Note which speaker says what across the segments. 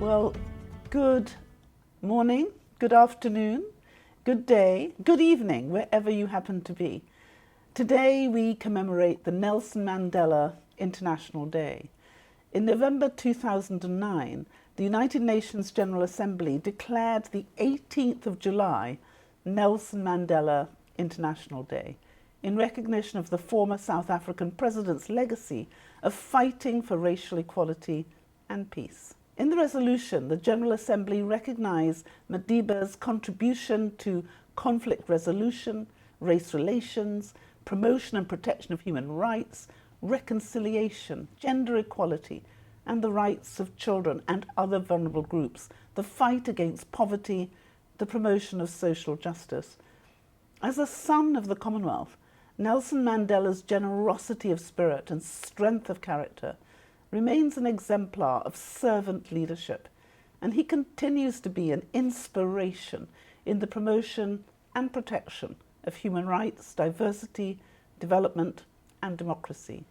Speaker 1: Well, good morning, good afternoon, good day, good evening, wherever you happen to be. Today we commemorate the Nelson Mandela International Day. In November 2009, the United Nations General Assembly declared the 18th of July Nelson Mandela International Day in recognition of the former South African president's legacy of fighting for racial equality and peace. In the resolution, the General Assembly recognised Madiba's contribution to conflict resolution, race relations, promotion and protection of human rights, reconciliation, gender equality, and the rights of children and other vulnerable groups, the fight against poverty, the promotion of social justice. As a son of the Commonwealth, Nelson Mandela's generosity of spirit and strength of character remains an exemplar of servant leadership, and he continues to be an inspiration in the promotion and protection of human rights, diversity, development, and democracy.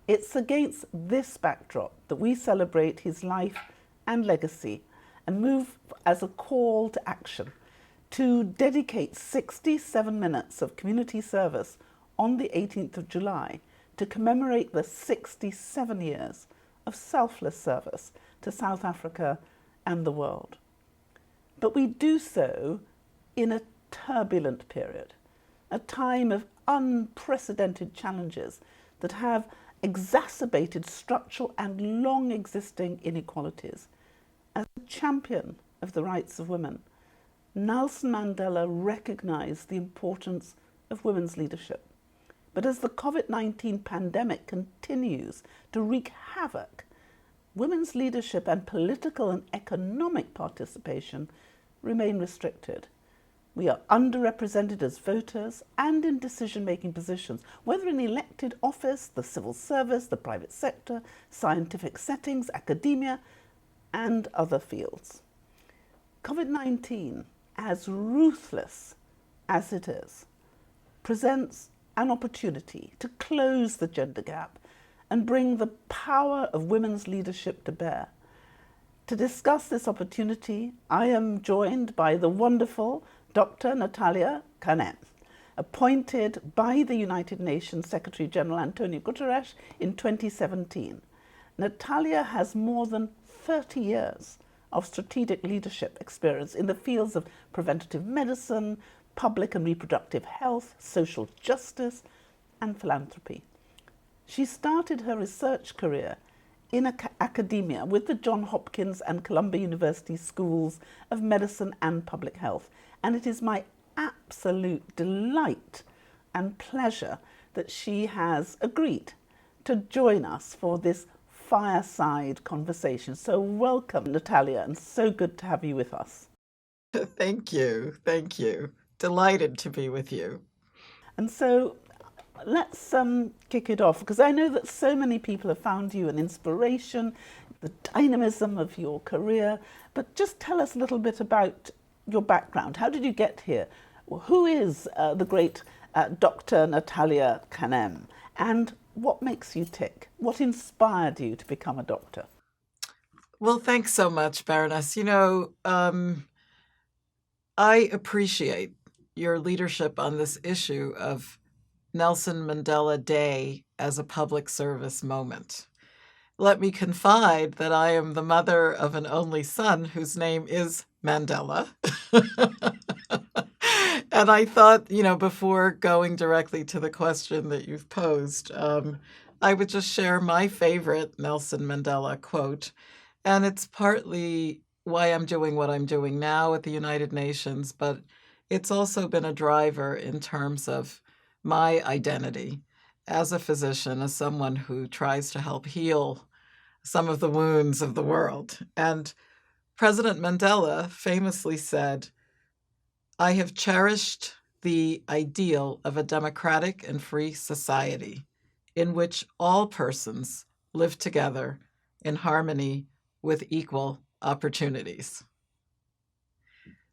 Speaker 1: It's against this backdrop that we celebrate his life and legacy and move as a call to action to dedicate 67 minutes of community service on the 18th of July to commemorate the 67 years of selfless service to South Africa and the world. But we do so in a turbulent period, a time of unprecedented challenges that have exacerbated structural and long-existing inequalities. As a champion of the rights of women, Nelson Mandela recognized the importance of women's leadership. But as the COVID-19 pandemic continues to wreak havoc, women's leadership and political and economic participation remain restricted. We are underrepresented as voters and in decision-making positions, whether in elected office, the civil service, the private sector, scientific settings, academia, and other fields. COVID-19, as ruthless as it is, presents an opportunity to close the gender gap and bring the power of women's leadership to bear. To discuss this opportunity, I am joined by the wonderful Dr. Natalia Kanem, appointed by the United Nations Secretary General Antonio Guterres in 2017. Natalia has more than 30 years of strategic leadership experience in the fields of preventative medicine, public and reproductive health, social justice, and philanthropy. She started her research career in academia with the Johns Hopkins and Columbia University Schools of Medicine and Public Health. And it is my absolute delight and pleasure that she has agreed to join us for this fireside conversation. So welcome, Natalia, and so good to have you with us.
Speaker 2: Thank you. Thank you. Delighted to be with you.
Speaker 1: And so let's kick it off, because I know that so many people have found you an inspiration, the dynamism of your career. But just tell us a little bit about your background. How did you get here? Who is the great Dr. Natalia Kanem? And what makes you tick? What inspired you to become a doctor?
Speaker 2: Well, thanks so much, Baroness. I appreciate your leadership on this issue of Nelson Mandela Day as a public service moment. Let me confide that I am the mother of an only son whose name is Mandela. And I thought, before going directly to the question that you've posed, I would just share my favorite Nelson Mandela quote. And it's partly why I'm doing what I'm doing now at the United Nations, but it's also been a driver in terms of my identity as a physician, as someone who tries to help heal some of the wounds of the world. And President Mandela famously said, "I have cherished the ideal of a democratic and free society in which all persons live together in harmony with equal opportunities."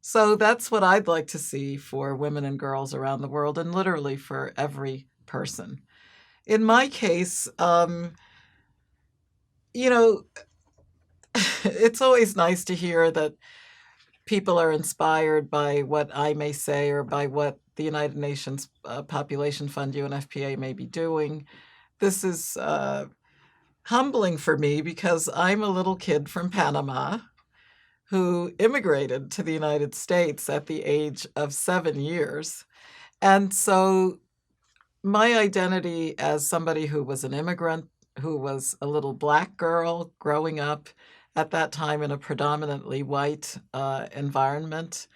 Speaker 2: So that's what I'd like to see for women and girls around the world, and literally for every person. In my case, it's always nice to hear that people are inspired by what I may say or by what the United Nations Population Fund, UNFPA, may be doing. This is humbling for me because I'm a little kid from Panama who immigrated to the United States at the age of 7 years. And so my identity as somebody who was an immigrant, who was a little Black girl growing up at that time in a predominantly white environment,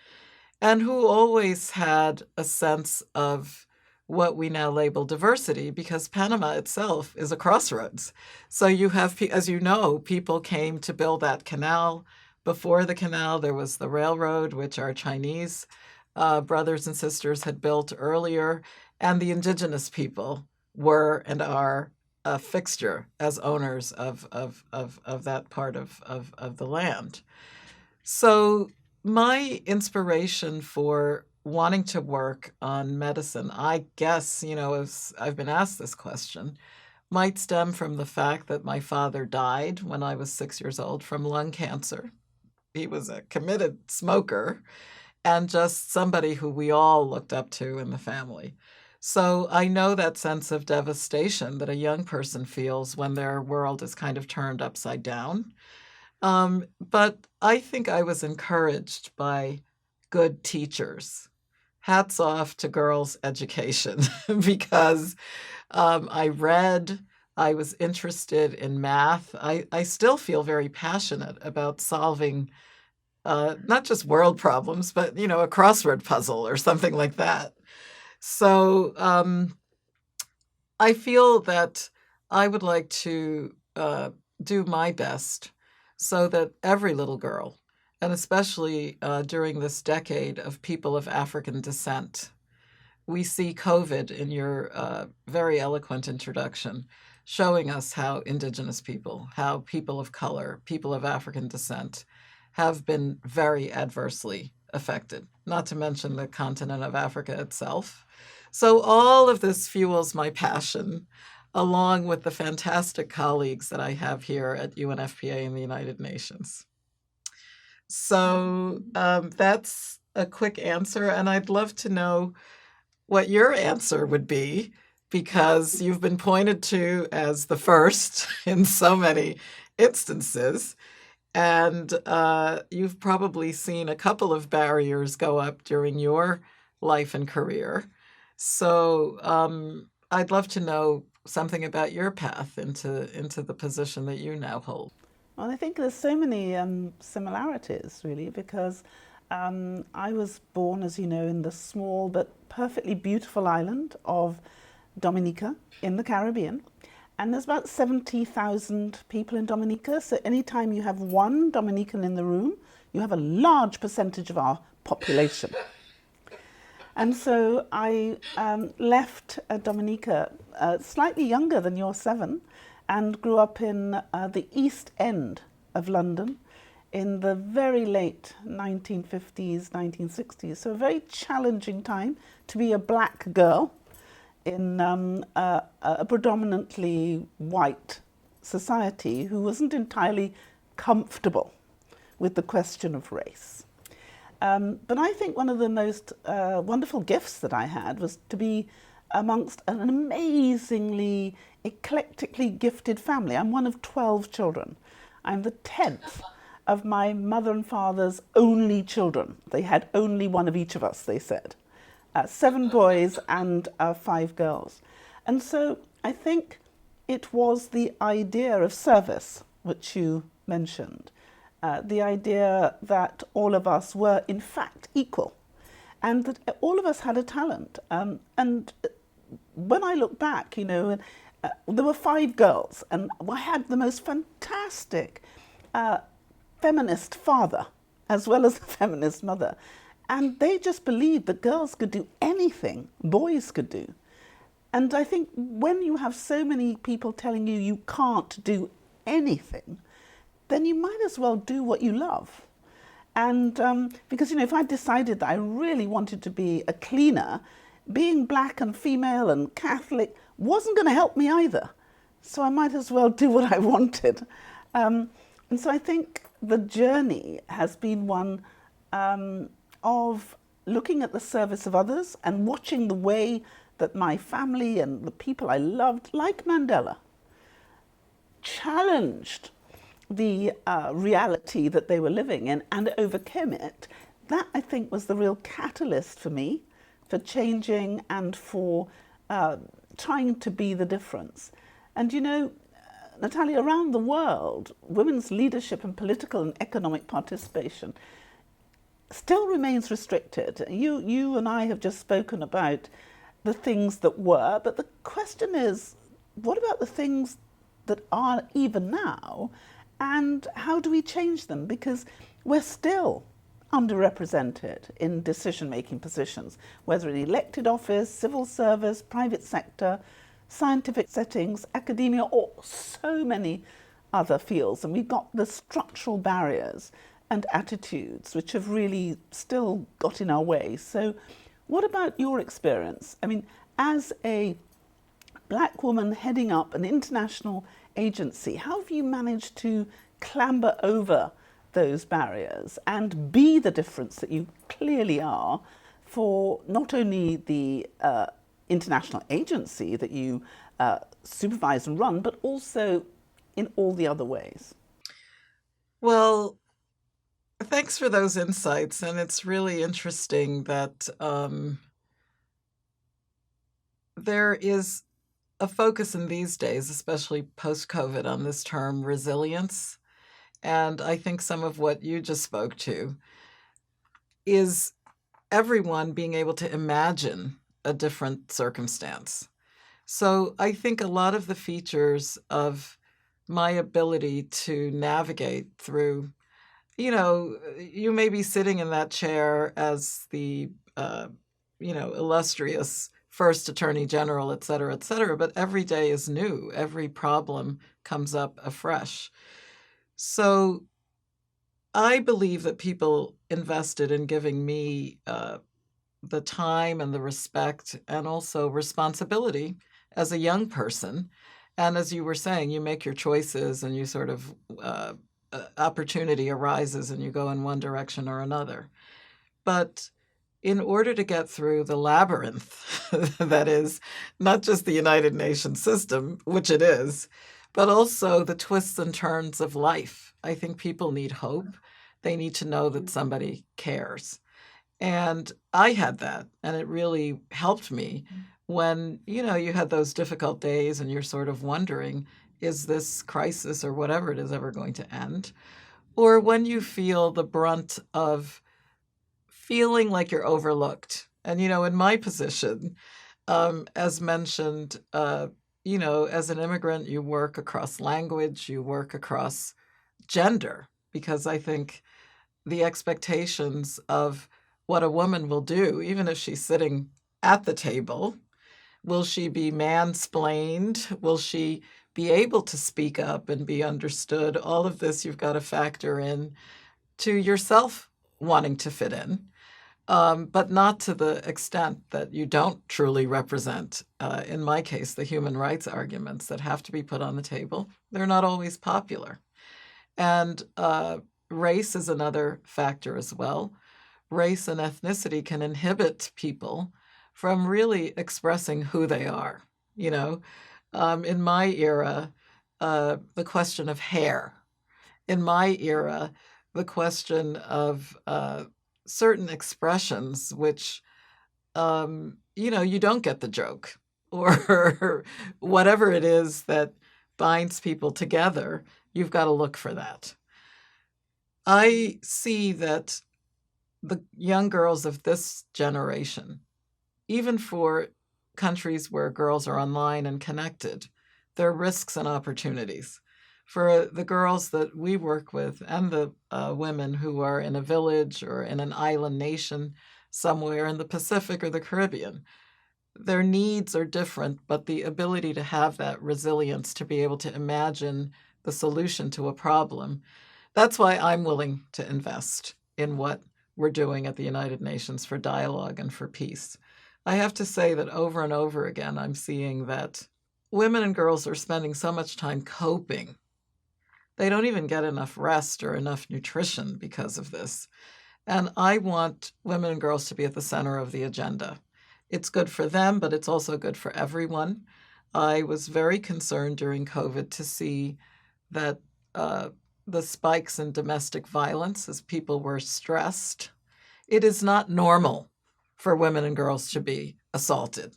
Speaker 2: and who always had a sense of what we now label diversity, because Panama itself is a crossroads. So you have, as you know, people came to build that canal. Before the canal, there was the railroad, which our Chinese brothers and sisters had built earlier, and the indigenous people were and are a fixture as owners of that part of the land. So my inspiration for wanting to work on medicine, I guess, as I've been asked this question, might stem from the fact that my father died when I was 6 years old from lung cancer. He was a committed smoker and just somebody who we all looked up to in the family. So I know that sense of devastation that a young person feels when their world is kind of turned upside down. But I think I was encouraged by good teachers. Hats off to girls' education because I read, I was interested in math. I still feel very passionate about solving not just world problems, but, a crossword puzzle or something like that. So I feel that I would like to do my best so that every little girl, and especially during this decade of people of African descent, we see COVID in your very eloquent introduction, showing us how Indigenous people, how people of color, people of African descent have been very adversely affected, not to mention the continent of Africa itself. So all of this fuels my passion, along with the fantastic colleagues that I have here at UNFPA in the United Nations. So that's a quick answer, and I'd love to know what your answer would be, because you've been pointed to as the first in so many instances, and you've probably seen a couple of barriers go up during your life and career. So I'd love to know something about your path into the position that you now hold.
Speaker 1: Well, I think there's so many similarities, really, because I was born, as you know, in the small but perfectly beautiful island of Dominica in the Caribbean. And there's about 70,000 people in Dominica. So anytime you have one Dominican in the room, you have a large percentage of our population. And so I left Dominica slightly younger than you're 7, and grew up in the East End of London in the very late 1950s, 1960s. So a very challenging time to be a black girl in a predominantly white society who wasn't entirely comfortable with the question of race. But I think one of the most wonderful gifts that I had was to be amongst an amazingly eclectically gifted family. I'm one of 12 children. I'm the 10th of my mother and father's only children. They had only one of each of us, they said. 7 boys and 5 girls. And so I think it was the idea of service, which you mentioned, the idea that all of us were in fact equal, and that all of us had a talent. And when I look back, there were 5 girls, and I had the most fantastic feminist father as well as a feminist mother. And they just believed that girls could do anything boys could do. And I think when you have so many people telling you you can't do anything, then you might as well do what you love. And because, if I decided that I really wanted to be a cleaner, being black and female and Catholic wasn't going to help me either. So I might as well do what I wanted. And so I think the journey has been one of looking at the service of others and watching the way that my family and the people I loved, like Mandela, challenged the reality that they were living in and overcame it. That, I think, was the real catalyst for me for changing and for trying to be the difference. And you know, Natalia, around the world, women's leadership and political and economic participation still remains restricted. You and I have just spoken about the things that were, but the question is, what about the things that are even now, and how do we change them? Because we're still underrepresented in decision-making positions, whether in elected office, civil service, private sector, scientific settings, academia, or so many other fields. And we've got the structural barriers and attitudes which have really still got in our way. So what about your experience? I mean, as a black woman heading up an international agency, how have you managed to clamber over those barriers and be the difference that you clearly are for not only the international agency that you supervise and run, but also in all the other ways?
Speaker 2: Well, thanks for those insights. And it's really interesting that there is a focus in these days, especially post-COVID, on this term resilience. And I think some of what you just spoke to is everyone being able to imagine a different circumstance. So I think a lot of the features of my ability to navigate through, you may be sitting in that chair as the, illustrious first attorney general, et cetera, but every day is new. Every problem comes up afresh. So I believe that people invested in giving me the time and the respect and also responsibility as a young person. And as you were saying, you make your choices and you sort of opportunity arises and you go in one direction or another. But in order to get through the labyrinth that is not just the United Nations system, which it is, but also the twists and turns of life, I think people need hope. They need to know that somebody cares. And I had that, and it really helped me when, you had those difficult days and you're sort of wondering, is this crisis or whatever it is ever going to end? Or when you feel the brunt of feeling like you're overlooked. And, in my position, as mentioned, as an immigrant, you work across language, you work across gender, because I think the expectations of what a woman will do, even if she's sitting at the table, will she be mansplained? Will she be able to speak up and be understood? All of this you've got to factor in to yourself wanting to fit in. But not to the extent that you don't truly represent, in my case, the human rights arguments that have to be put on the table. They're not always popular. And race is another factor as well. Race and ethnicity can inhibit people from really expressing who they are. In my era, the question of hair. In my era, the question of certain expressions which, you don't get the joke or whatever it is that binds people together, you've got to look for that. I see that the young girls of this generation, even for countries where girls are online and connected, there are risks and opportunities. For the girls that we work with and the women who are in a village or in an island nation somewhere in the Pacific or the Caribbean, their needs are different, but the ability to have that resilience to be able to imagine the solution to a problem, that's why I'm willing to invest in what we're doing at the United Nations for dialogue and for peace. I have to say that over and over again, I'm seeing that women and girls are spending so much time coping They don't even get enough rest or enough nutrition because of this. And I want women and girls to be at the center of the agenda. It's good for them, but it's also good for everyone. I was very concerned during COVID to see that the spikes in domestic violence as people were stressed. It is not normal for women and girls to be assaulted.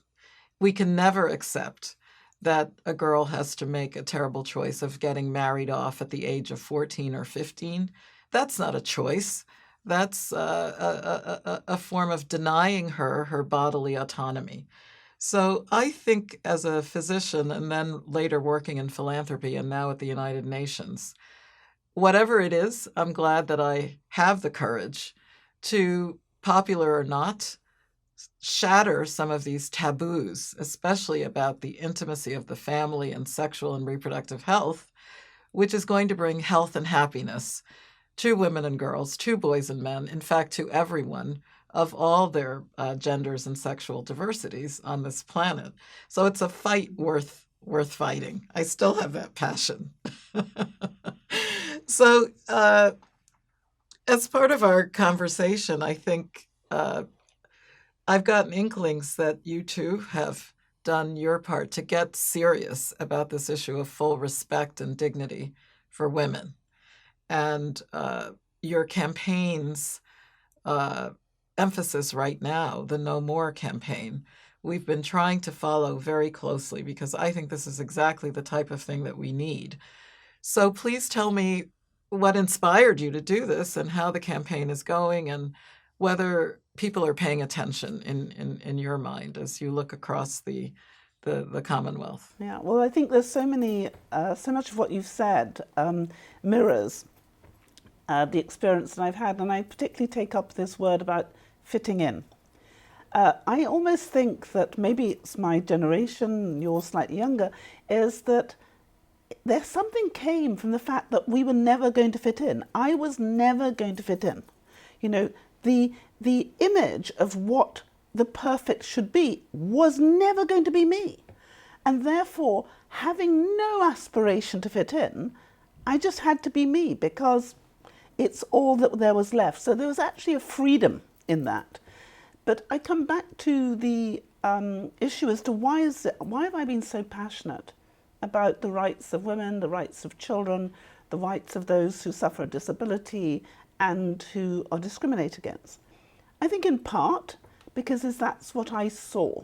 Speaker 2: We can never accept that a girl has to make a terrible choice of getting married off at the age of 14 or 15. That's not a choice. That's a form of denying her bodily autonomy. So I think as a physician and then later working in philanthropy and now at the United Nations, whatever it is, I'm glad that I have the courage to, popular or not, shatter some of these taboos, especially about the intimacy of the family and sexual and reproductive health, which is going to bring health and happiness to women and girls, to boys and men, in fact, to everyone of all their genders and sexual diversities on this planet. So it's a fight worth fighting. I still have that passion. So as part of our conversation, I think I've gotten inklings that you two have done your part to get serious about this issue of full respect and dignity for women. And your campaign's emphasis right now, the No More campaign, we've been trying to follow very closely because I think this is exactly the type of thing that we need. So please tell me what inspired you to do this and how the campaign is going and whether people are paying attention in your mind as you look across the Commonwealth.
Speaker 1: Yeah, well, I think there's so much of what you've said mirrors the experience that I've had, and I particularly take up this word about fitting in. I almost think that maybe it's my generation, you're slightly younger, is that there's something came from the fact that we were never going to fit in. I was never going to fit in. You know, the image of what the perfect should be was never going to be me. And therefore, having no aspiration to fit in, I just had to be me because it's all that there was left. So there was actually a freedom in that. But I come back to the issue as to why have I been so passionate about the rights of women, the rights of children, the rights of those who suffer a disability and who are discriminated against? I think in part because that's what I saw.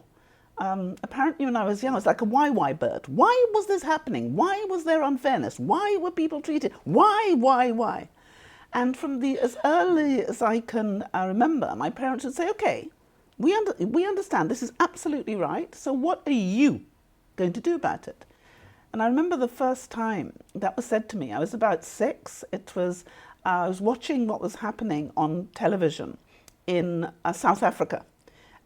Speaker 1: Apparently when I was young, I was like a why bird. Why was this happening? Why was there unfairness? Why were people treated? Why? And from as early as I can remember, my parents would say, okay, we understand this is absolutely right, so what are you going to do about it? And I remember the first time that was said to me, I was about 6. I was watching what was happening on television in South Africa.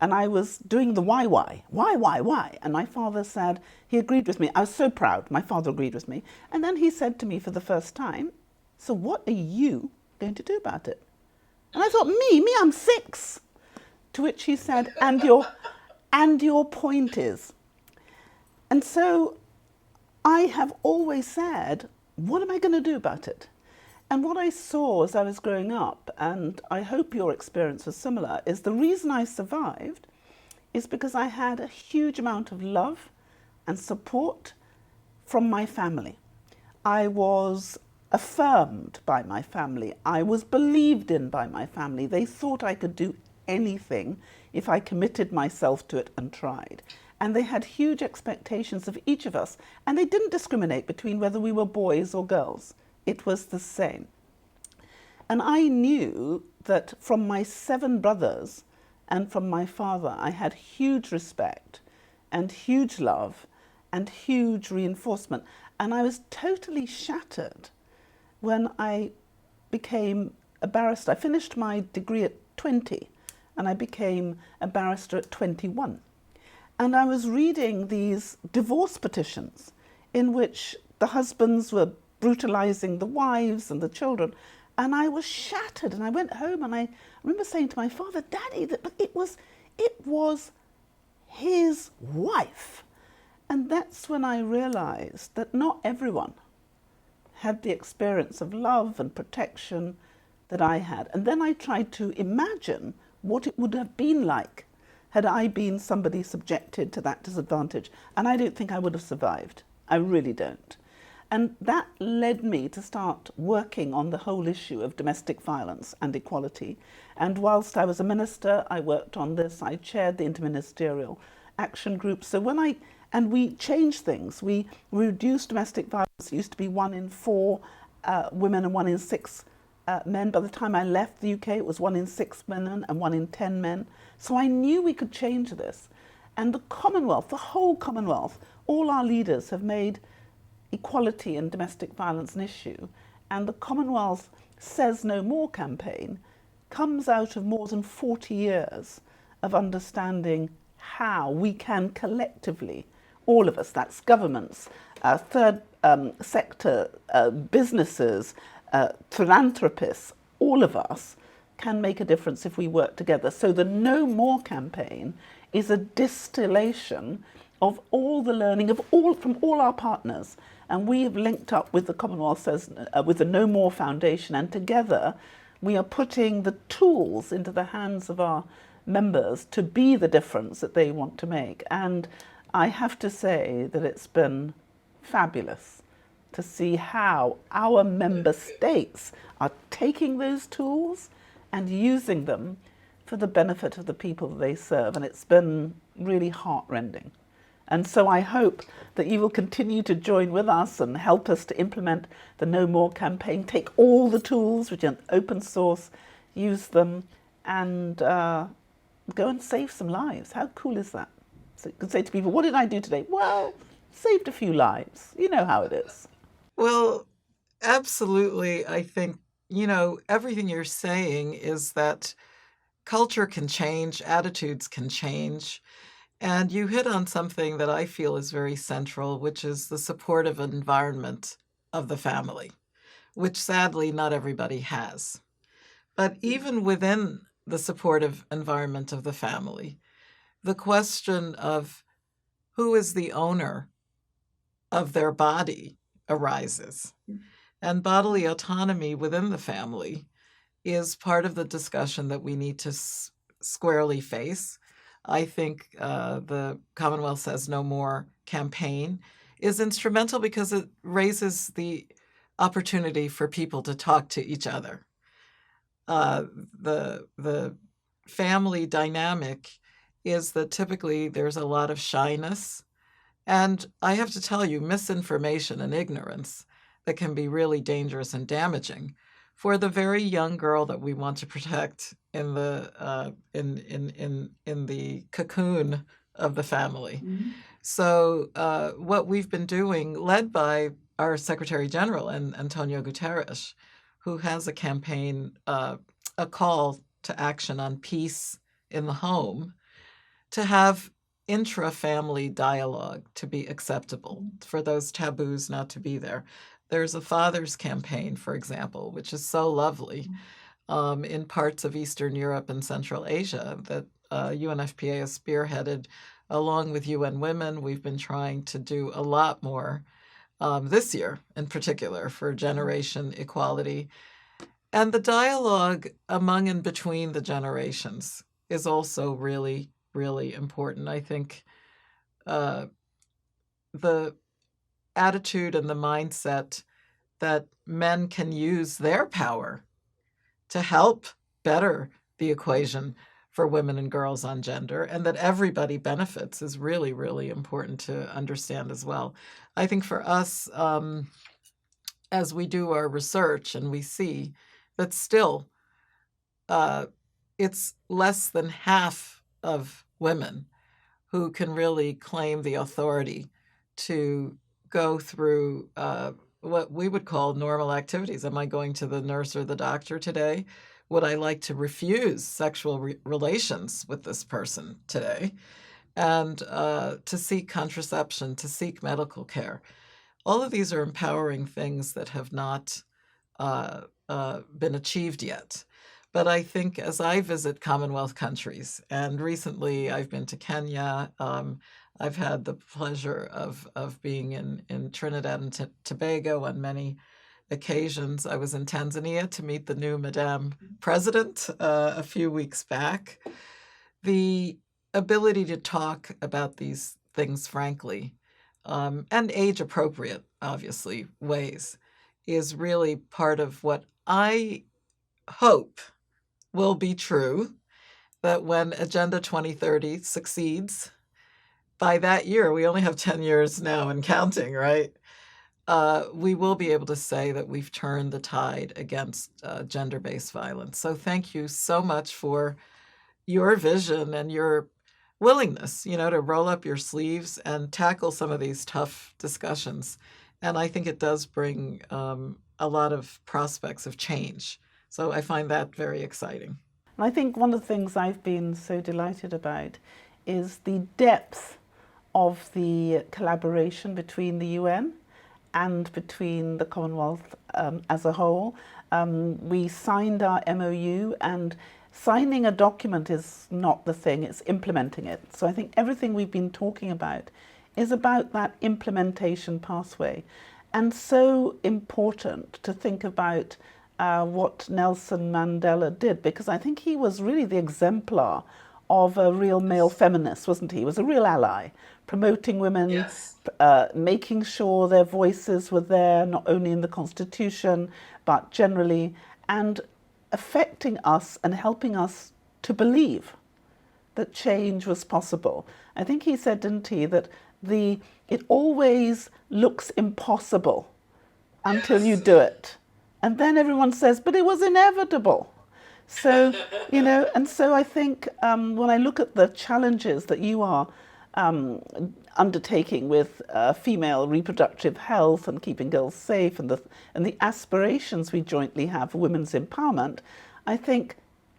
Speaker 1: And I was doing the why? And my father said, he agreed with me. I was so proud. My father agreed with me. And then he said to me for the first time, so what are you going to do about it? And I thought, me, I'm 6. To which he said, and your point is. And so I have always said, what am I going to do about it? And what I saw as I was growing up, and I hope your experience was similar, is the reason I survived is because I had a huge amount of love and support from my family. I was affirmed by my family. I was believed in by my family. They thought I could do anything if I committed myself to it and tried. And they had huge expectations of each of us. And they didn't discriminate between whether we were boys or girls. It was the same. And I knew that from my 7 brothers and from my father, I had huge respect and huge love and huge reinforcement. And I was totally shattered when I became a barrister. I finished my degree at 20 and I became a barrister at 21. And I was reading these divorce petitions in which the husbands were brutalizing the wives and the children. And I was shattered. And I went home and I remember saying to my father, Daddy, but it was his wife. And that's when I realized that not everyone had the experience of love and protection that I had. And then I tried to imagine what it would have been like had I been somebody subjected to that disadvantage. And I don't think I would have survived. I really don't. And that led me to start working on the whole issue of domestic violence and equality. And whilst I was a minister, I worked on this. I chaired the interministerial action group. So we changed things. We reduced domestic violence. It used to be 1 in 4 women and 1 in 6 men. By the time I left the UK, it was 1 in 6 women and 1 in 10 men. So I knew we could change this. And the Commonwealth, the whole Commonwealth, all our leaders have made equality and domestic violence an issue. And the Commonwealth Says No More campaign comes out of more than 40 years of understanding how we can collectively, all of us, that's governments, third sector, businesses, philanthropists, all of us can make a difference if we work together. So the No More campaign is a distillation of all the learning from all our partners. And we have linked up with the Commonwealth Says, with the No More Foundation, and together we are putting the tools into the hands of our members to be the difference that they want to make. And I have to say that it's been fabulous to see how our member states are taking those tools and using them for the benefit of the people that they serve. And it's been really heartrending. And so I hope that you will continue to join with us and help us to implement the No More campaign. Take all the tools, which are open source, use them, and go and save some lives. How cool is that? So you can say to people, what did I do today? Well, saved a few lives. You know how it is.
Speaker 2: Well, absolutely. I think, everything you're saying is that culture can change, attitudes can change. And you hit on something that I feel is very central, which is the supportive environment of the family, which sadly not everybody has. But even within the supportive environment of the family, the question of who is the owner of their body arises. And bodily autonomy within the family is part of the discussion that we need to squarely face. I think the Commonwealth Says No More campaign is instrumental because it raises the opportunity for people to talk to each other. The family dynamic is that typically there's a lot of shyness. And I have to tell you, misinformation and ignorance that can be really dangerous and damaging for the very young girl that we want to protect in the in the cocoon of the family. Mm-hmm. So what we've been doing, led by our Secretary General and Antonio Guterres, who has a campaign, a call to action on peace in the home, to have intra-family dialogue to be acceptable, for those taboos not to be there. There's a father's campaign, for example, which is so lovely in parts of Eastern Europe and Central Asia that UNFPA has spearheaded along with UN Women. We've been trying to do a lot more this year in particular for generation equality. And the dialogue among and between the generations is also really, really important. I think the attitude and the mindset that men can use their power to help better the equation for women and girls on gender, and that everybody benefits, is really, really important to understand as well. I think for us, as we do our research and we see that still it's less than half of women who can really claim the authority to go through what we would call normal activities. Am I going to the nurse or the doctor today? Would I like to refuse sexual relations with this person today? And to seek contraception, to seek medical care. All of these are empowering things that have not been achieved yet. But I think as I visit Commonwealth countries, and recently I've been to Kenya, I've had the pleasure of being in Trinidad and Tobago on many occasions. I was in Tanzania to meet the new Madame President a few weeks back. The ability to talk about these things frankly and age appropriate, obviously, ways is really part of what I hope will be true, that when Agenda 2030 succeeds, by that year, we only have 10 years now and counting, right? We will be able to say that we've turned the tide against gender-based violence. So thank you so much for your vision and your willingness, to roll up your sleeves and tackle some of these tough discussions. And I think it does bring a lot of prospects of change. So I find that very exciting.
Speaker 1: And I think one of the things I've been so delighted about is the depth of the collaboration between the UN and between the Commonwealth as a whole. We signed our MOU, and signing a document is not the thing, it's implementing it. So I think everything we've been talking about is about that implementation pathway. And so important to think about what Nelson Mandela did, because I think he was really the exemplar of a real male feminist, wasn't he? He was a real ally, promoting women,
Speaker 3: Yes.
Speaker 1: making sure their voices were there, not only in the Constitution, but generally, and affecting us and helping us to believe that change was possible. I think he said, didn't he, that it always looks impossible until you do it. And then everyone says, but it was inevitable. So, and so I think when I look at the challenges that you are undertaking with female reproductive health and keeping girls safe, and the aspirations we jointly have for women's empowerment, I think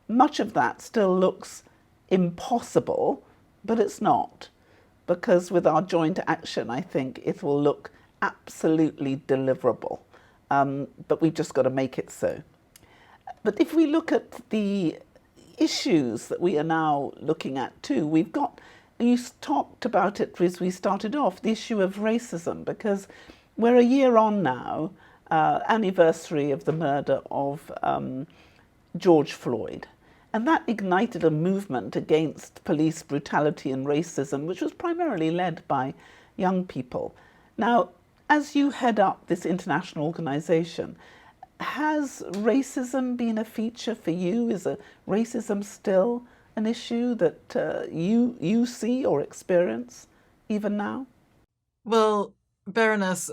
Speaker 1: much of that still looks impossible, but it's not. Because with our joint action, I think it will look absolutely deliverable. But we've just got to make it so. But if we look at the issues that we are now looking at too, you talked about it as we started off, the issue of racism, because we're a year on now, anniversary of the murder of George Floyd. And that ignited a movement against police brutality and racism, which was primarily led by young people. Now, as you head up this international organization, has racism been a feature for you? Is racism still an issue that you see or experience even now?
Speaker 2: Well, Baroness,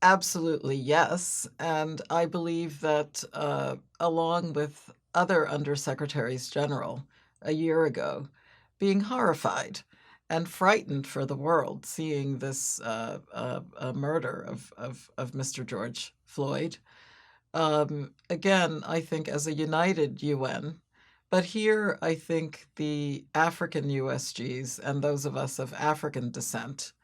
Speaker 2: absolutely yes. And I believe that along with other undersecretaries general a year ago, being horrified and frightened for the world seeing this murder of Mr. George Floyd. Again, I think as a united UN, but here I think the African USGs and those of us of African descent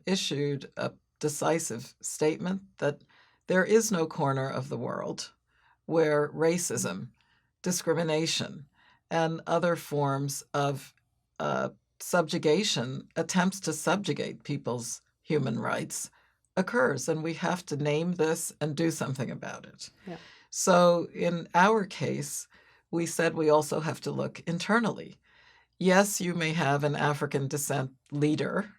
Speaker 2: issued a decisive statement that there is no corner of the world where racism, discrimination, and other forms of subjugation, attempts to subjugate people's human rights, occurs. And we have to name this and do something about it.
Speaker 1: Yeah.
Speaker 2: So in our case, we said we also have to look internally. Yes, you may have an African descent leader,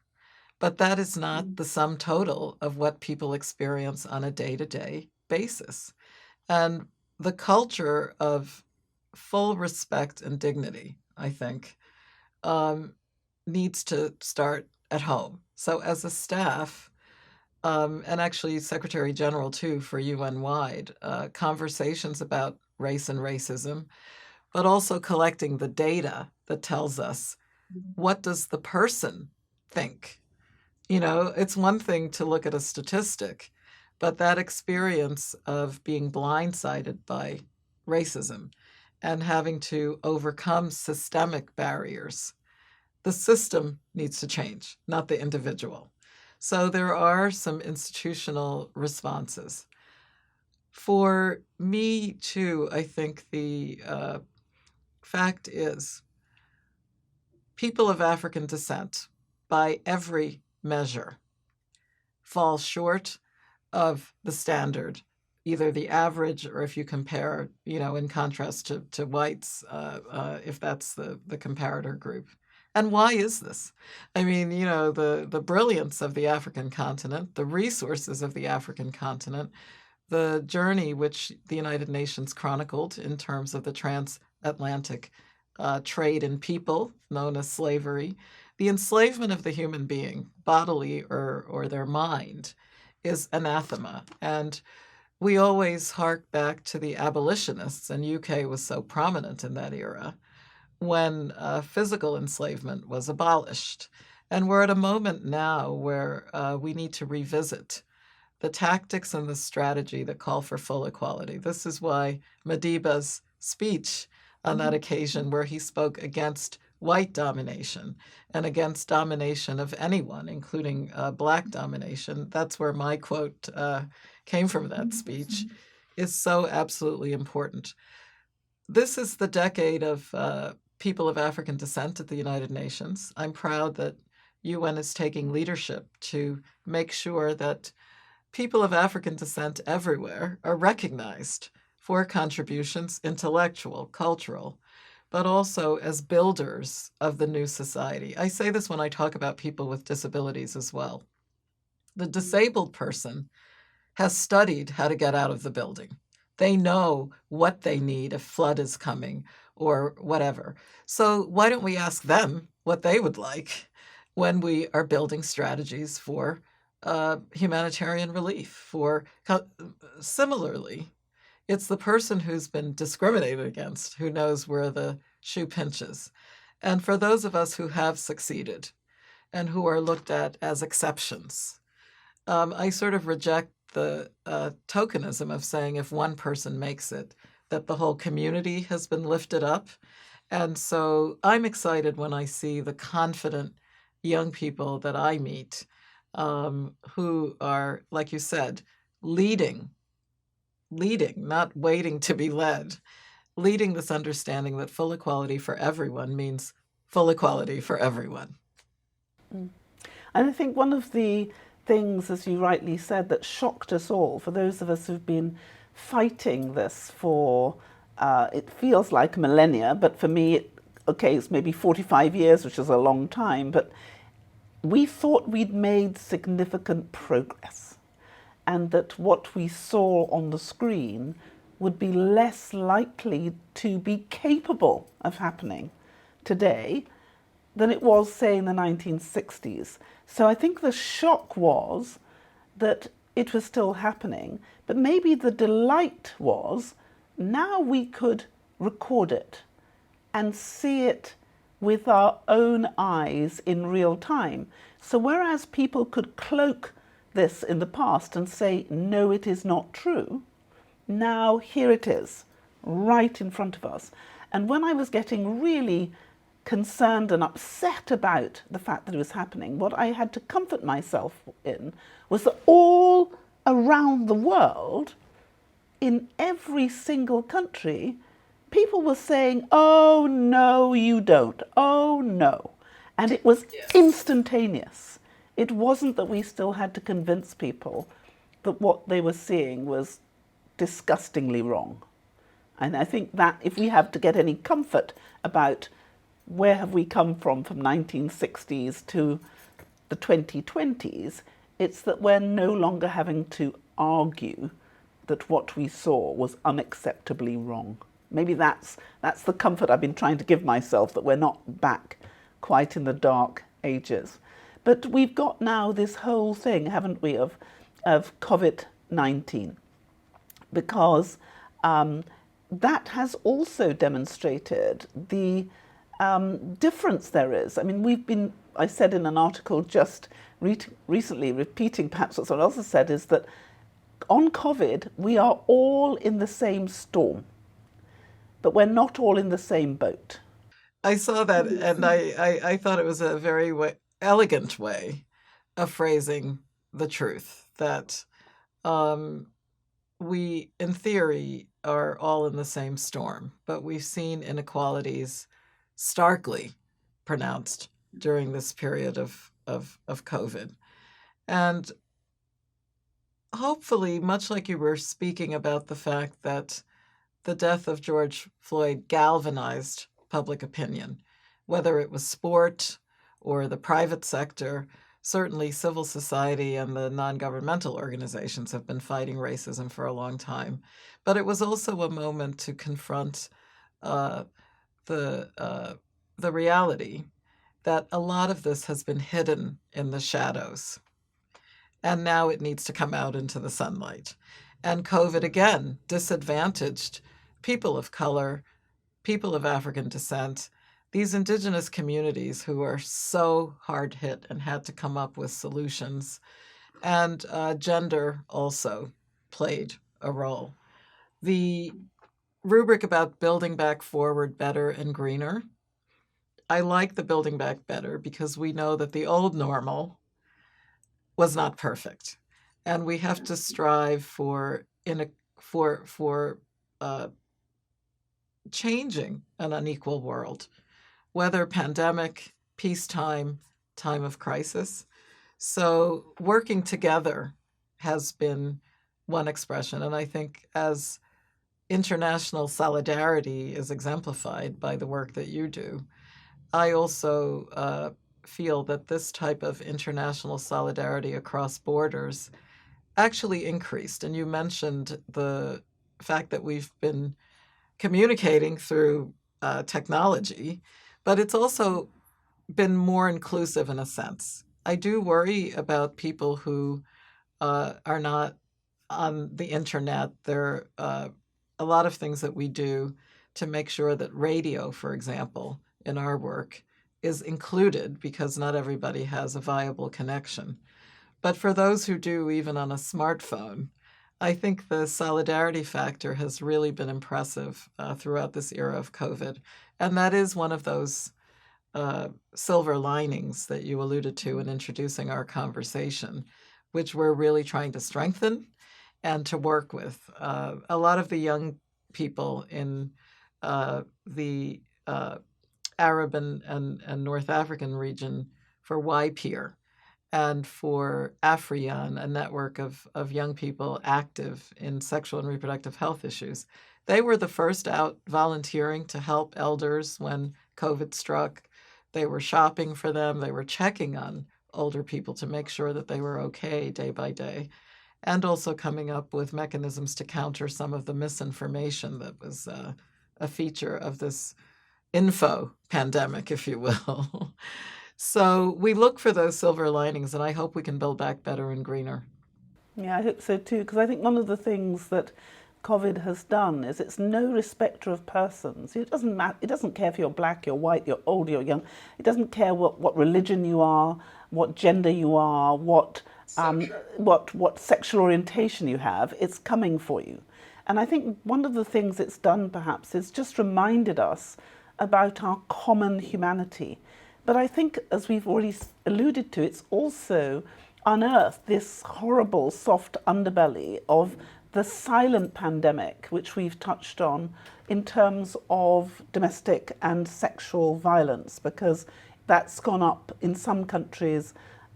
Speaker 2: but that is not the sum total of what people experience on a day-to-day basis. And the culture of full respect and dignity, I think, needs to start at home. So as a staff, and actually Secretary General too for UN-wide, conversations about race and racism, but also collecting the data that tells us, what does the person think? It's one thing to look at a statistic, but that experience of being blindsided by racism and having to overcome systemic barriers, the system needs to change, not the individual. So there are some institutional responses. For me, too, I think the fact is people of African descent, by every measure, fall short of the standard, either the average or if you compare, in contrast to whites, if that's the comparator group. And why is this? I mean, the brilliance of the African continent, the resources of the African continent, the journey which the United Nations chronicled in terms of the transatlantic trade in people, known as slavery, the enslavement of the human being, bodily or their mind, is anathema. And we always hark back to the abolitionists, and UK was so prominent in that era, when physical enslavement was abolished. And we're at a moment now where we need to revisit the tactics and the strategy that call for full equality. This is why Madiba's speech on that occasion, where he spoke against white domination and against domination of anyone, including Black domination, that's where my quote came from that speech, is so absolutely important. This is the decade of people of African descent at the United Nations. I'm proud that UN is taking leadership to make sure that people of African descent everywhere are recognized for contributions, intellectual, cultural, but also as builders of the new society. I say this when I talk about people with disabilities as well. The disabled person has studied how to get out of the building. They know what they need if flood is coming or whatever. So why don't we ask them what they would like when we are building strategies for humanitarian relief? Similarly, it's the person who's been discriminated against who knows where the shoe pinches. And for those of us who have succeeded and who are looked at as exceptions, I sort of reject the tokenism of saying if one person makes it, that the whole community has been lifted up. And so I'm excited when I see the confident young people that I meet who are, like you said, leading, not waiting to be led, leading this understanding that full equality for everyone means full equality for everyone.
Speaker 1: And I think one of the things, as you rightly said, that shocked us all, for those of us who've been fighting this for, it feels like millennia, but for me, it's maybe 45 years, which is a long time, but we thought we'd made significant progress and that what we saw on the screen would be less likely to be capable of happening today than it was, say, in the 1960s. So I think the shock was that it was still happening, but maybe the delight was now we could record it and see it with our own eyes in real time. So whereas people could cloak this in the past and say, no, it is not true, now here it is, right in front of us. And when I was getting really concerned and upset about the fact that it was happening, what I had to comfort myself in was that all around the world, in every single country, people were saying, oh, no, you don't. Oh, no. And it was instantaneous. It wasn't that we still had to convince people that what they were seeing was disgustingly wrong. And I think that if we have to get any comfort about where have we come from 1960s to the 2020s, it's that we're no longer having to argue that what we saw was unacceptably wrong. Maybe that's the comfort I've been trying to give myself, that we're not back quite in the dark ages. But we've got now this whole thing, haven't we, of COVID-19, because that has also demonstrated the difference there is. I mean, I said in an article just recently, repeating perhaps what someone else has said, is that on COVID, we are all in the same storm, but we're not all in the same boat.
Speaker 2: I saw that, and I thought it was a very elegant way of phrasing the truth, that we, in theory, are all in the same storm, but we've seen inequalities starkly pronounced during this period of COVID. And hopefully, much like you were speaking about the fact that the death of George Floyd galvanized public opinion, whether it was sport or the private sector. Certainly, civil society and the non governmental organizations have been fighting racism for a long time. But it was also a moment to confront uh, the, uh, the reality that a lot of this has been hidden in the shadows. And now it needs to come out into the sunlight. And COVID again disadvantaged people of color, people of African descent, these indigenous communities who are so hard hit and had to come up with solutions. And gender also played a role. The rubric about building back forward better and greener, I like the building back better because we know that the old normal was not perfect. And we have to strive for uh, changing an unequal world, whether pandemic, peacetime, time of crisis. So working together has been one expression. And I think as international solidarity is exemplified by the work that you do, I also feel that this type of international solidarity across borders actually increased. And you mentioned the fact that we've been communicating through technology, but it's also been more inclusive in a sense. I do worry about people who are not on the internet. There are a lot of things that we do to make sure that radio, for example, in our work is included because not everybody has a viable connection. But for those who do, even on a smartphone, I think the solidarity factor has really been impressive throughout this era of COVID. And that is one of those silver linings that you alluded to in introducing our conversation, which we're really trying to strengthen and to work with. A lot of the young people in the Arab and North African region for YPeer and for Afrian, a network of young people active in sexual and reproductive health issues. They were the first out volunteering to help elders when COVID struck. They were shopping for them. They were checking on older people to make sure that they were okay day by day, and also coming up with mechanisms to counter some of the misinformation that was a feature of this info pandemic, if you will. So we look for those silver linings, and I hope we can build back better and greener.
Speaker 1: Yeah, I hope so too, because I think one of the things that COVID has done is it's no respecter of persons. It doesn't matter. It doesn't care if you're black, you're white, you're old, you're young. It doesn't care what religion you are, what gender you are, what sexual orientation you have. It's coming for you. And I think one of the things it's done perhaps is just reminded us about our common humanity. But I think, as we've already alluded to, it's also unearthed this horrible soft underbelly of the silent pandemic, which we've touched on in terms of domestic and sexual violence, because that's gone up in some countries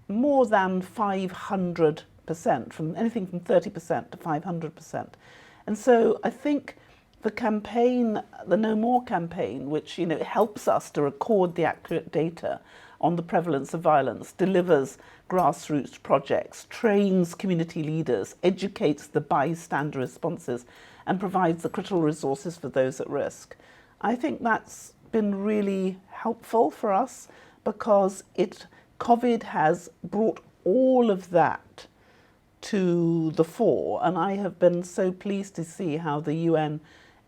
Speaker 1: more than 500%, from anything from 30% to 500%. And so I think the campaign, the No More campaign, which helps us to record the accurate data on the prevalence of violence, delivers grassroots projects, trains community leaders, educates the bystander responses, and provides the critical resources for those at risk. I think that's been really helpful for us because COVID has brought all of that to the fore, and I have been so pleased to see how the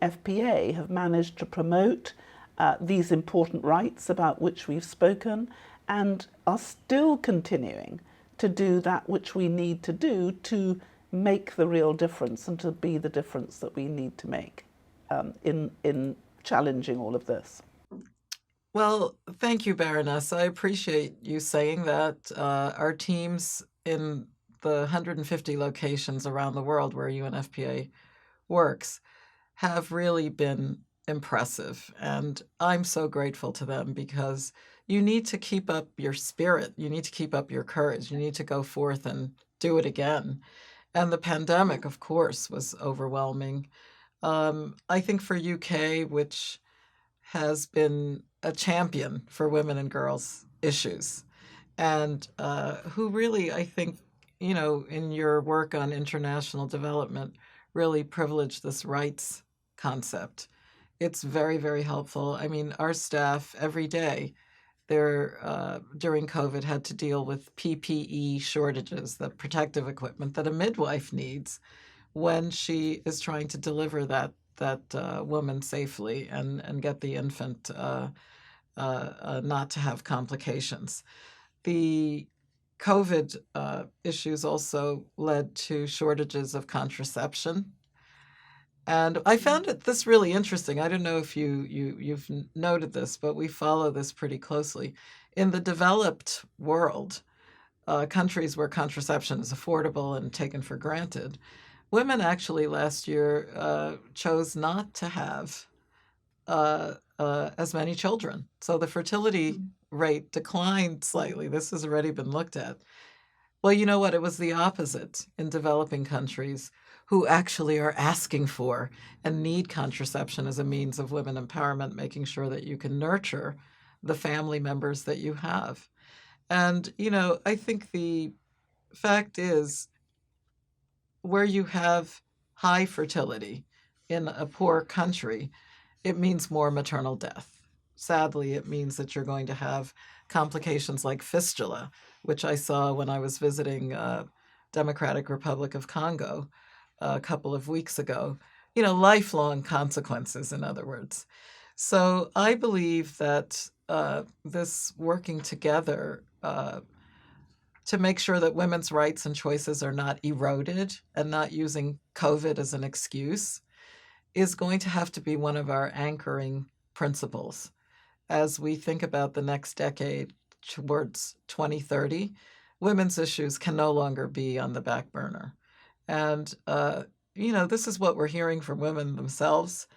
Speaker 1: UNFPA have managed to promote these important rights about which we've spoken, and are still continuing to do that which we need to do to make the real difference and to be the difference that we need to make in challenging all of this.
Speaker 2: Well, thank you, Baroness. I appreciate you saying that. Our teams in the 150 locations around the world where UNFPA works have really been impressive. And I'm so grateful to them because you need to keep up your spirit. You need to keep up your courage. You need to go forth and do it again. And the pandemic, of course, was overwhelming. I think for UK, which has been a champion for women and girls issues, and who really, I think, in your work on international development, really privileged this rights concept. It's very, very helpful. I mean, our staff every day, during COVID, had to deal with PPE shortages, the protective equipment that a midwife needs when she is trying to deliver that woman safely and get the infant not to have complications. The COVID issues also led to shortages of contraception. And I found this really interesting. I don't know if you've noted this, but we follow this pretty closely. In the developed world, countries where contraception is affordable and taken for granted, women actually last year chose not to have as many children. So the fertility rate declined slightly. This has already been looked at. Well, you know what? It was the opposite in developing countries who actually are asking for and need contraception as a means of women empowerment, making sure that you can nurture the family members that you have. And, I think the fact is, where you have high fertility in a poor country, it means more maternal death. Sadly, it means that you're going to have complications like fistula, which I saw when I was visiting Democratic Republic of Congo a couple of weeks ago. Lifelong consequences, in other words. So I believe that this working together to make sure that women's rights and choices are not eroded and not using COVID as an excuse is going to have to be one of our anchoring principles as we think about the next decade towards 2030. Women's issues can no longer be on the back burner. And, this is what we're hearing from women themselves,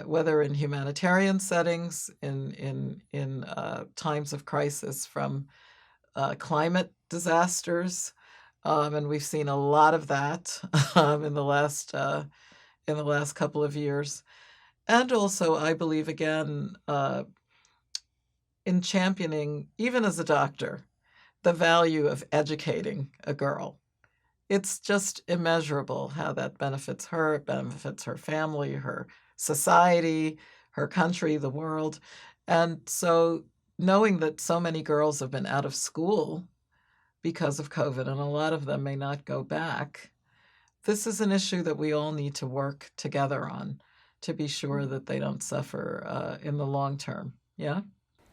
Speaker 2: whether in humanitarian settings, in times of crisis from climate disasters, and we've seen a lot of that in the last couple of years. And also, I believe, again, in championing, even as a doctor, the value of educating a girl. It's just immeasurable how that benefits her, it benefits her family, her society, her country, the world. And so knowing that so many girls have been out of school because of COVID, and a lot of them may not go back, this is an issue that we all need to work together on to be sure that they don't suffer in the long term. Yeah?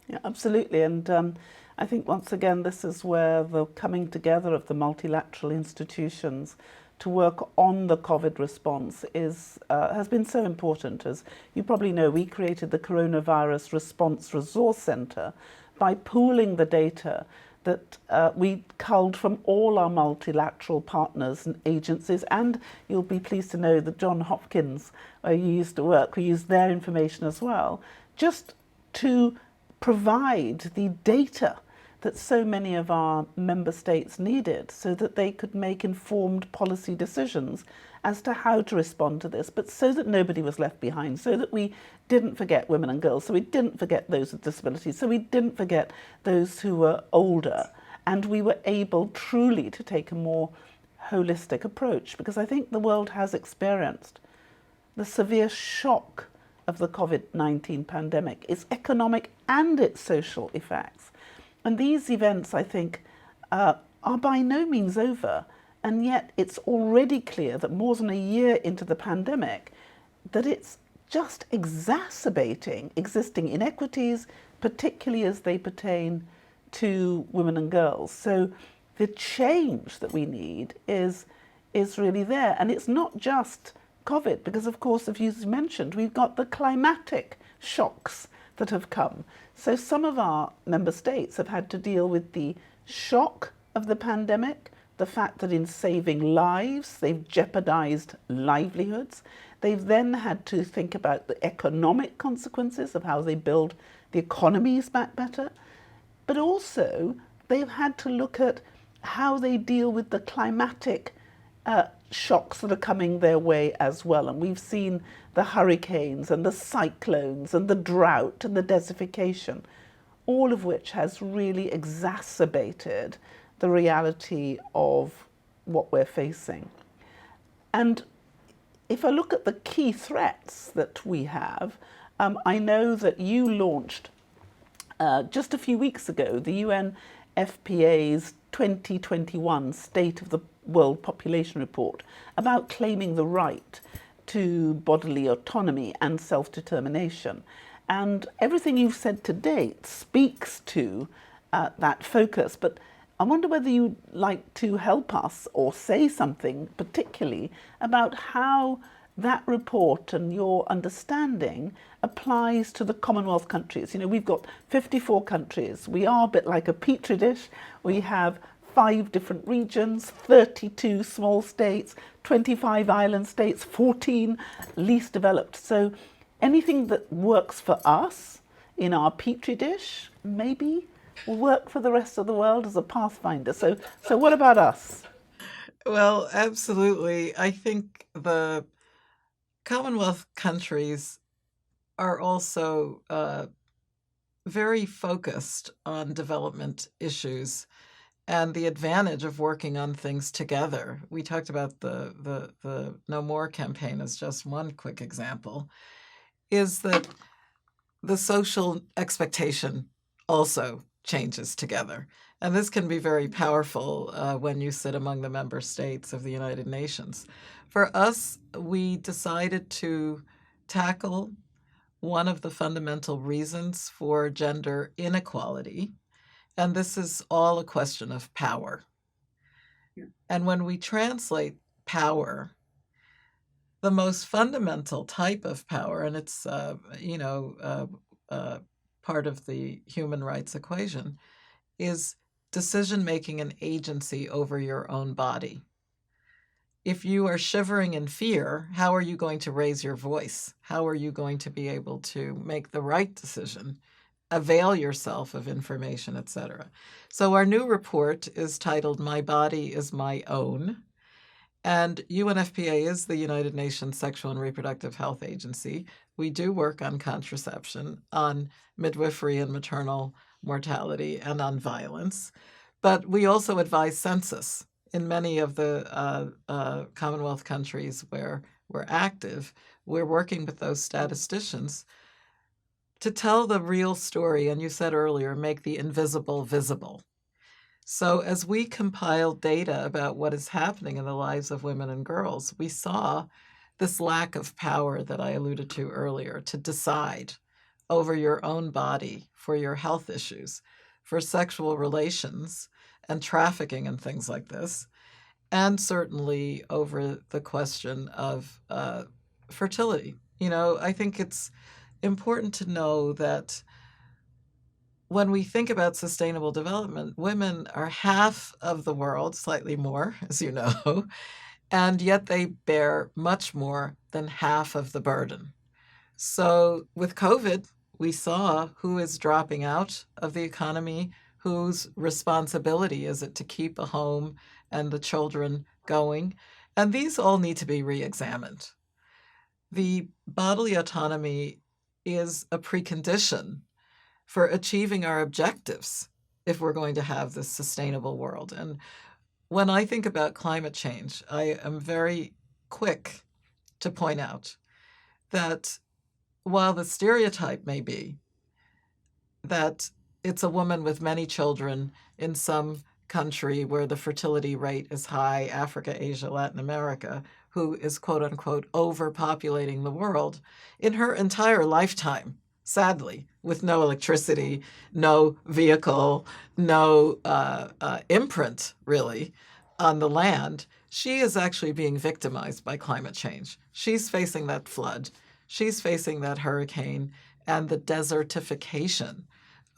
Speaker 1: Yeah, absolutely. And I think once again, this is where the coming together of the multilateral institutions to work on the COVID response has been so important. As you probably know, we created the Coronavirus Response Resource Centre by pooling the data that we culled from all our multilateral partners and agencies. And you'll be pleased to know that Johns Hopkins, where you used to work, we used their information as well, just to provide the data that so many of our member states needed so that they could make informed policy decisions as to how to respond to this, but so that nobody was left behind, so that we didn't forget women and girls, so we didn't forget those with disabilities, so we didn't forget those who were older, and we were able truly to take a more holistic approach, because I think the world has experienced the severe shock of the COVID-19 pandemic, its economic and its social effects. And these events, I think, are by no means over. And yet it's already clear that more than a year into the pandemic, that it's just exacerbating existing inequities, particularly as they pertain to women and girls. So the change that we need is really there. And it's not just COVID, because of course, as you mentioned, we've got the climatic shocks that have come. So some of our member states have had to deal with the shock of the pandemic, the fact that in saving lives, they've jeopardized livelihoods. They've then had to think about the economic consequences of how they build the economies back better. But also, they've had to look at how they deal with the climatic shocks that are coming their way as well. And we've seen the hurricanes and the cyclones and the drought and the desertification, all of which has really exacerbated the reality of what we're facing. And if I look at the key threats that we have, I know that you launched just a few weeks ago the UNFPA's 2021 State of the World Population Report about claiming the right to bodily autonomy and self-determination. And everything you've said to date speaks to that focus. But I wonder whether you'd like to help us or say something particularly about how that report and your understanding applies to the Commonwealth countries. You know, we've got 54 countries. We are a bit like a petri dish. We have 5 different regions, 32 small states, 25 island states, 14 least developed. So anything that works for us in our petri dish maybe will work for the rest of the world as a pathfinder. So what about us?
Speaker 2: Well, absolutely. I think the Commonwealth countries are also very focused on development issues and the advantage of working on things together. We talked about the No More campaign as just one quick example, is that the social expectation also changes together. And this can be very powerful when you sit among the member states of the United Nations. For us, we decided to tackle one of the fundamental reasons for gender inequality, and this is all a question of power. And when we translate power, the most fundamental type of power, and it's part of the human rights equation, is decision-making and agency over your own body. If you are shivering in fear, how are you going to raise your voice? How are you going to be able to make the right decision, avail yourself of information, etc.? So our new report is titled My Body is My Own. And UNFPA is the United Nations Sexual and Reproductive Health Agency. We do work on contraception, on midwifery and maternal mortality, and on violence. But we also advise census. In many of the Commonwealth countries where we're active, we're working with those statisticians to tell the real story, and you said earlier, make the invisible visible. So as we compiled data about what is happening in the lives of women and girls, we saw this lack of power that I alluded to earlier to decide over your own body for your health issues, for sexual relations and trafficking and things like this, and certainly over the question of fertility. You know, I think it's important to know that when we think about sustainable development, women are half of the world, slightly more, as you know, and yet they bear much more than half of the burden. So with COVID, we saw who is dropping out of the economy, whose responsibility is it to keep a home and the children going, and these all need to be re-examined. The bodily autonomy is a precondition for achieving our objectives if we're going to have this sustainable world. And when I think about climate change, I am very quick to point out that while the stereotype may be that it's a woman with many children in some country where the fertility rate is high, Africa, Asia, Latin America, who is quote unquote overpopulating the world, in her entire lifetime, sadly, with no electricity, no vehicle, no imprint, really, on the land, she is actually being victimized by climate change. She's facing that flood. She's facing that hurricane and the desertification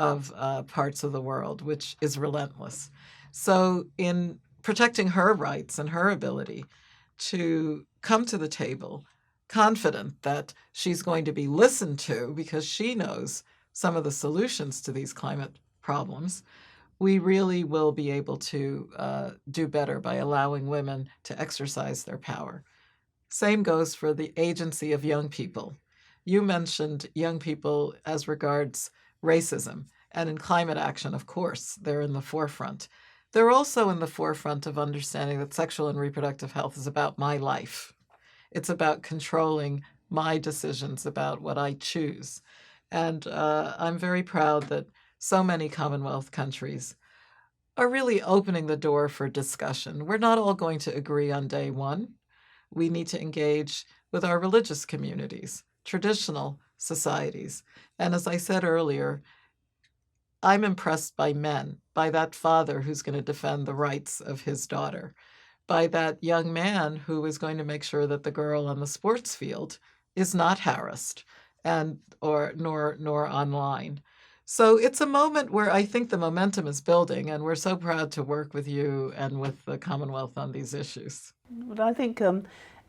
Speaker 2: of parts of the world, which is relentless. So in protecting her rights and her ability to come to the table confident that she's going to be listened to because she knows some of the solutions to these climate problems, we really will be able to do better by allowing women to exercise their power. Same goes for the agency of young people. You mentioned young people as regards racism, and in climate action, of course, they're in the forefront. They're also in the forefront of understanding that sexual and reproductive health is about my life. It's about controlling my decisions about what I choose. And I'm very proud that so many Commonwealth countries are really opening the door for discussion. We're not all going to agree on day one. We need to engage with our religious communities, traditional societies. And as I said earlier, I'm impressed by men, by that father who's going to defend the rights of his daughter, by that young man who is going to make sure that the girl on the sports field is not harassed and or nor online. So it's a moment where I think the momentum is building, and we're so proud to work with you and with the Commonwealth on these issues.
Speaker 1: But I think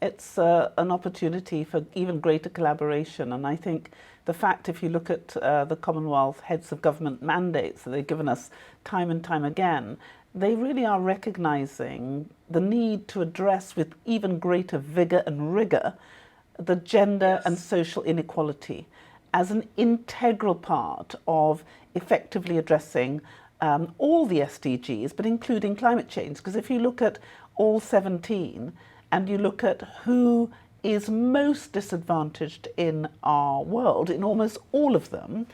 Speaker 1: it's an opportunity for even greater collaboration. And I think the fact, if you look at the Commonwealth heads of government mandates that they've given us time and time again, they really are recognising the need to address with even greater vigour and rigour the gender and social inequality as an integral part of effectively addressing all the SDGs, but including climate change. Because if you look at all 17 and you look at who is most disadvantaged in our world, in almost all of them,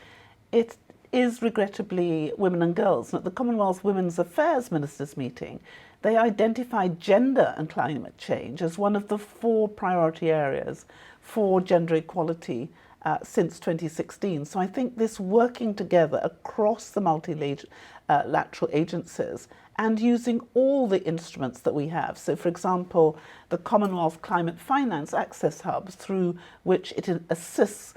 Speaker 1: it is regrettably women and girls. And at the Commonwealth Women's Affairs Ministers meeting, they identified gender and climate change as one of the 4 priority areas for gender equality since 2016. So I think this working together across the multilateral agencies and using all the instruments that we have. So for example, the Commonwealth Climate Finance Access Hubs, through which it assists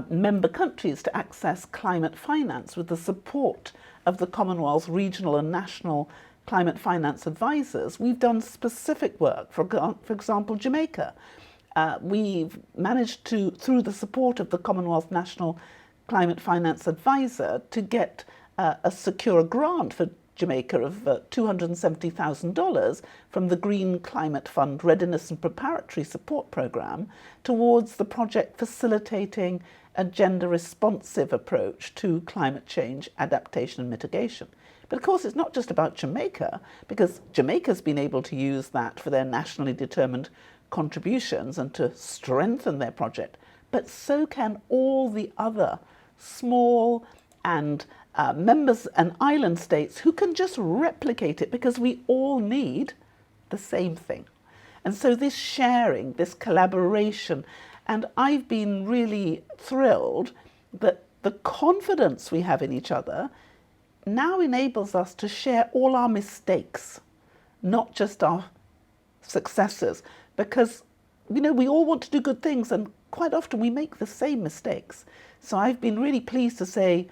Speaker 1: member countries to access climate finance with the support of the Commonwealth regional and national climate finance advisors. We've done specific work, for example, Jamaica. We've managed to, through the support of the Commonwealth National Climate Finance Advisor, to get secure a grant for Jamaica of $270,000 from the Green Climate Fund Readiness and Preparatory Support Programme towards the project facilitating a gender-responsive approach to climate change adaptation and mitigation. But of course, it's not just about Jamaica, because Jamaica's been able to use that for their nationally determined contributions and to strengthen their project, but so can all the other small and members and island states who can just replicate it, because we all need the same thing. And so this sharing, this collaboration, and I've been really thrilled that the confidence we have in each other now enables us to share all our mistakes, not just our successes, because we all want to do good things, and quite often we make the same mistakes. So I've been really pleased to say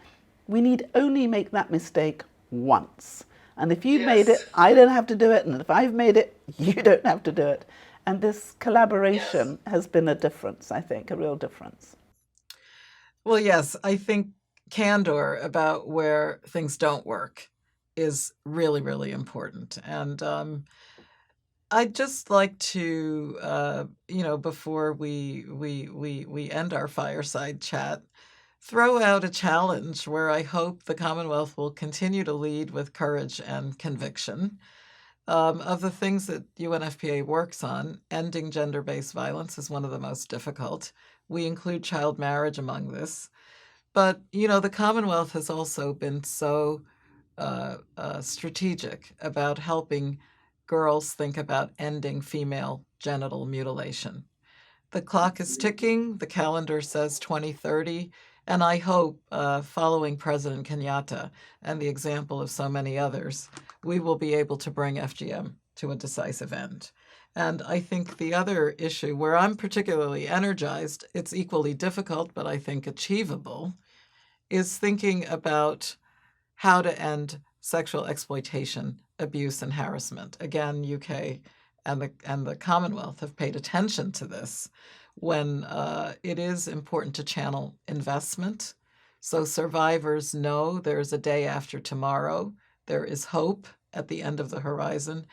Speaker 1: we need only make that mistake once. And if you've made it, I don't have to do it. And if I've made it, you don't have to do it. And this collaboration has been a difference, I think, a real difference.
Speaker 2: Well, yes, I think candor about where things don't work is really, really important. And I'd just like to, before we end our fireside chat, throw out a challenge where I hope the Commonwealth will continue to lead with courage and conviction. Of the things that UNFPA works on, ending gender-based violence is one of the most difficult. We include child marriage among this. But, the Commonwealth has also been so strategic about helping girls think about ending female genital mutilation. The clock is ticking. The calendar says 2030. And I hope, following President Kenyatta and the example of so many others, we will be able to bring FGM to a decisive end. And I think the other issue where I'm particularly energized, it's equally difficult, but I think achievable, is thinking about how to end sexual exploitation, abuse, and harassment. Again, UK and the Commonwealth have paid attention to this when it is important to channel investment. So survivors know there's a day after tomorrow. there is hope at the end of the horizon,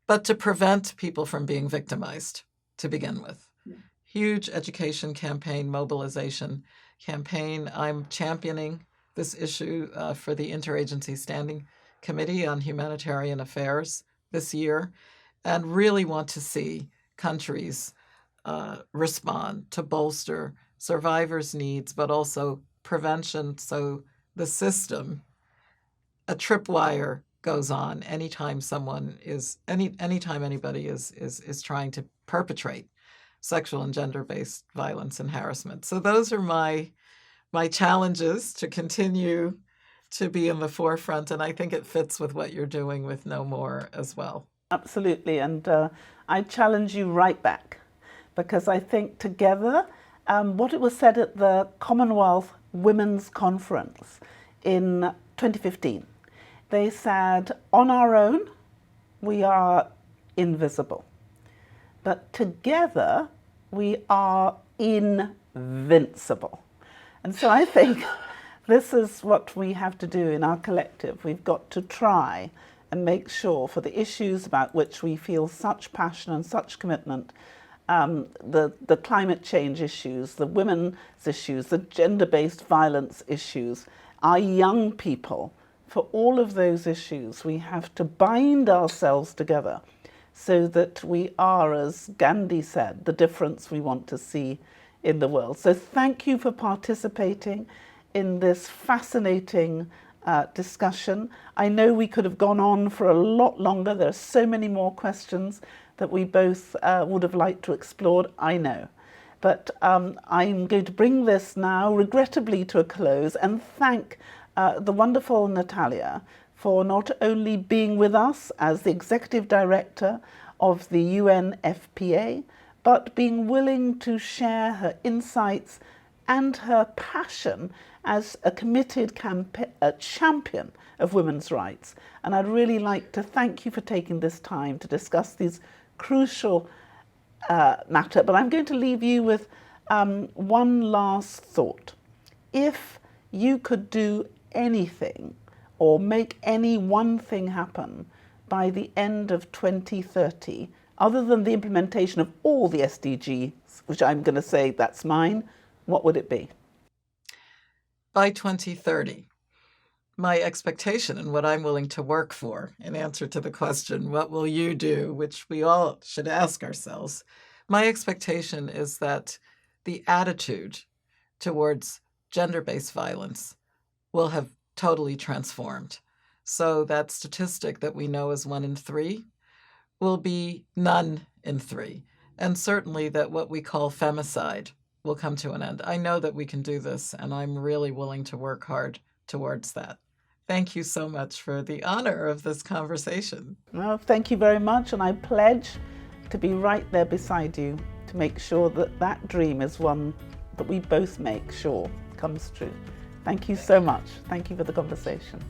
Speaker 2: but to prevent people from being victimized to begin with. Yeah. Huge education campaign, mobilization campaign. I'm championing this issue for the Interagency Standing Committee on Humanitarian Affairs this year, and really want to see countries respond to bolster survivors' needs, but also prevention, so the system, a tripwire goes on anytime anytime anybody is trying to perpetrate sexual and gender-based violence and harassment. So those are my challenges to continue to be in the forefront, and I think it fits with what you're doing with No More as well.
Speaker 1: Absolutely, and I challenge you right back, because I think together, what it was said at the Commonwealth Women's Conference in 2015, they said, on our own, we are invisible, but together we are invincible. And so I think this is what we have to do in our collective. We've got to try and make sure for the issues about which we feel such passion and such commitment, the climate change issues, the women's issues, the gender-based violence issues, our young people, for all of those issues, we have to bind ourselves together so that we are, as Gandhi said, the difference we want to see in the world. So thank you for participating in this fascinating discussion. I know we could have gone on for a lot longer. There are so many more questions that we both would have liked to explore, I know. But I'm going to bring this now, regrettably, to a close and thank the wonderful Natalia for not only being with us as the Executive Director of the UNFPA, but being willing to share her insights and her passion as a committed champion of women's rights. And I'd really like to thank you for taking this time to discuss these crucial matter. But I'm going to leave you with one last thought. If you could do anything or make any one thing happen by the end of 2030, other than the implementation of all the SDGs, which I'm going to say that's mine, what would it be?
Speaker 2: By 2030, my expectation and what I'm willing to work for, in answer to the question, what will you do, which we all should ask ourselves, my expectation is that the attitude towards gender-based violence will have totally transformed. So that statistic that we know as 1 in 3 will be none in 3. And certainly that what we call femicide will come to an end. I know that we can do this, and I'm really willing to work hard towards that. Thank you so much for the honor of this conversation.
Speaker 1: Well, thank you very much, and I pledge to be right there beside you to make sure that that dream is one that we both make sure comes true. Thank you so much. Thank you for the conversation.